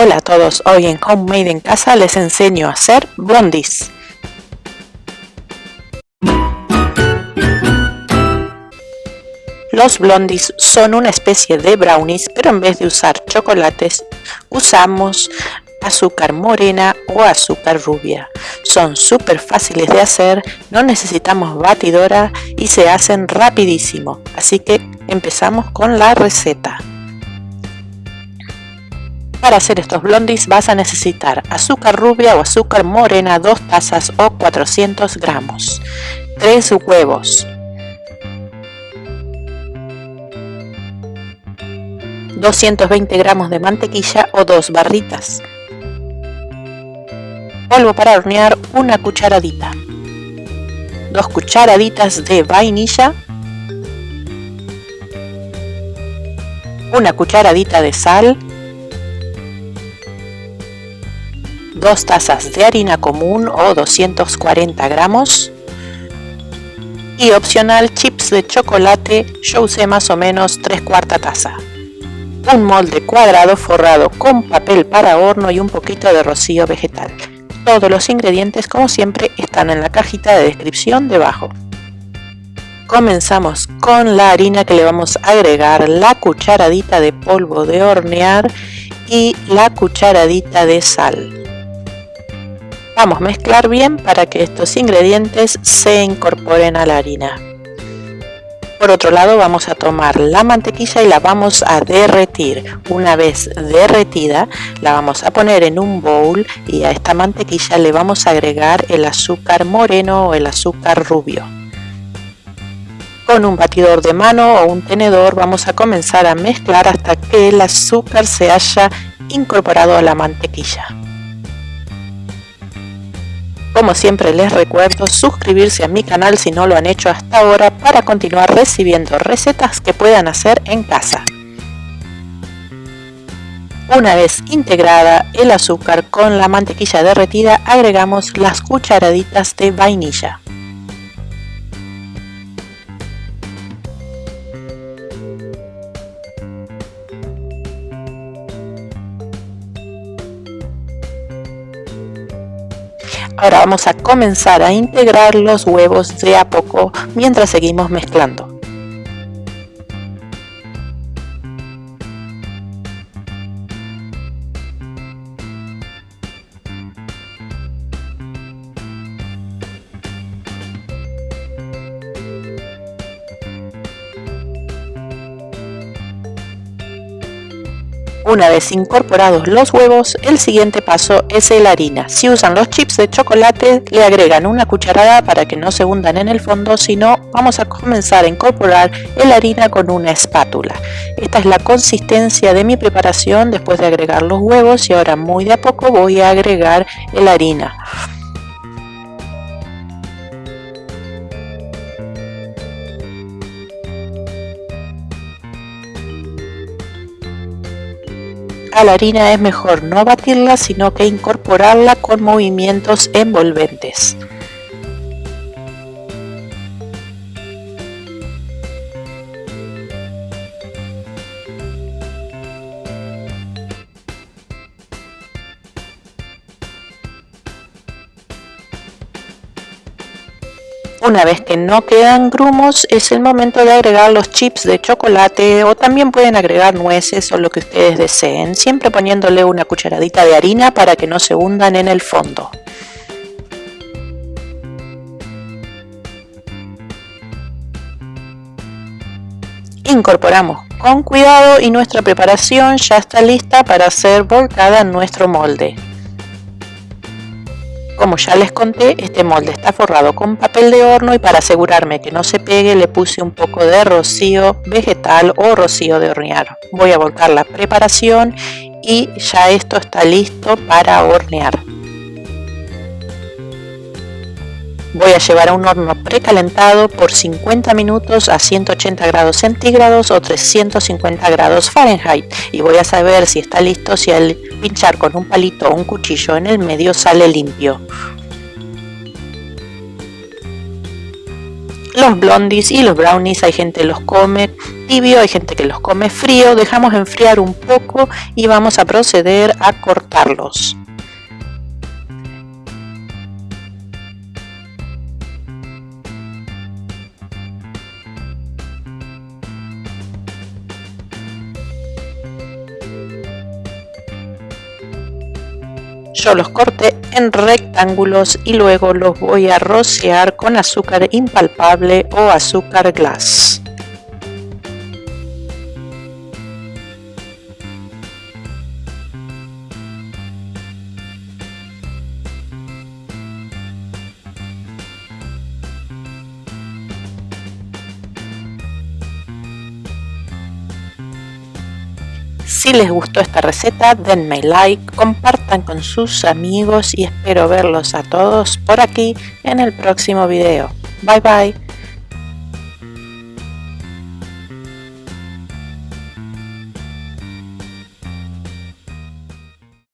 Hola a todos, hoy en Homemade en Casa les enseño a hacer blondies. Los blondies son una especie de brownies, pero en vez de usar chocolates, usamos azúcar morena o azúcar rubia. Son súper fáciles de hacer, no necesitamos batidora y se hacen rapidísimo. Así que empezamos con la receta. Para hacer estos blondies vas a necesitar azúcar rubia o azúcar morena 2 tazas o 400 gramos, 3 huevos, 220 gramos de mantequilla o 2 barritas, polvo para hornear 1 cucharadita, 2 cucharaditas de vainilla, 1 cucharadita de sal, 2 tazas de harina común o 240 gramos y opcional chips de chocolate, yo usé más o menos 3/4 taza, un molde cuadrado forrado con papel para horno y un poquito de rocío vegetal. Todos los ingredientes, como siempre, están en la cajita de descripción debajo. Comenzamos con la harina, que le vamos a agregar la cucharadita de polvo de hornear y la cucharadita de sal. Vamos a mezclar bien para que estos ingredientes se incorporen a la harina. Por otro lado, vamos a tomar la mantequilla y la vamos a derretir. Una vez derretida, la vamos a poner en un bowl y a esta mantequilla le vamos a agregar el azúcar moreno o el azúcar rubio. Con un batidor de mano o un tenedor vamos a comenzar a mezclar hasta que el azúcar se haya incorporado a la mantequilla. Como siempre les recuerdo suscribirse a mi canal si no lo han hecho hasta ahora para continuar recibiendo recetas que puedan hacer en casa. Una vez integrada el azúcar con la mantequilla derretida, agregamos las cucharaditas de vainilla. Ahora vamos a comenzar a integrar los huevos de a poco mientras seguimos mezclando. Una vez incorporados los huevos, el siguiente paso es la harina. Si usan los chips de chocolate, le agregan 1 cucharada para que no se hundan en el fondo, si no, vamos a comenzar a incorporar la harina con una espátula. Esta es la consistencia de mi preparación después de agregar los huevos y ahora muy de a poco voy a agregar la harina. A la harina es mejor no batirla, sino que incorporarla con movimientos envolventes. Una vez que no quedan grumos, es el momento de agregar los chips de chocolate o también pueden agregar nueces o lo que ustedes deseen, siempre poniéndole 1 cucharadita de harina para que no se hundan en el fondo. Incorporamos con cuidado y nuestra preparación ya está lista para ser volcada en nuestro molde. Como ya les conté, este molde está forrado con papel de horno y para asegurarme que no se pegue le puse un poco de rocío vegetal o rocío de hornear. Voy a volcar la preparación y ya esto está listo para hornear. Voy a llevar a un horno precalentado por 50 minutos a 180 grados centígrados o 350 grados Fahrenheit y voy a saber si está listo si al pinchar con un palito o un cuchillo en el medio sale limpio. Los blondies y los brownies hay gente que los come tibio, hay gente que los come frío. Dejamos enfriar un poco y vamos a proceder a cortarlos. Yo los corté en rectángulos y luego los voy a rociar con azúcar impalpable o azúcar glass. Si les gustó esta receta, denme like, compartan con sus amigos y espero verlos a todos por aquí en el próximo video. Bye bye.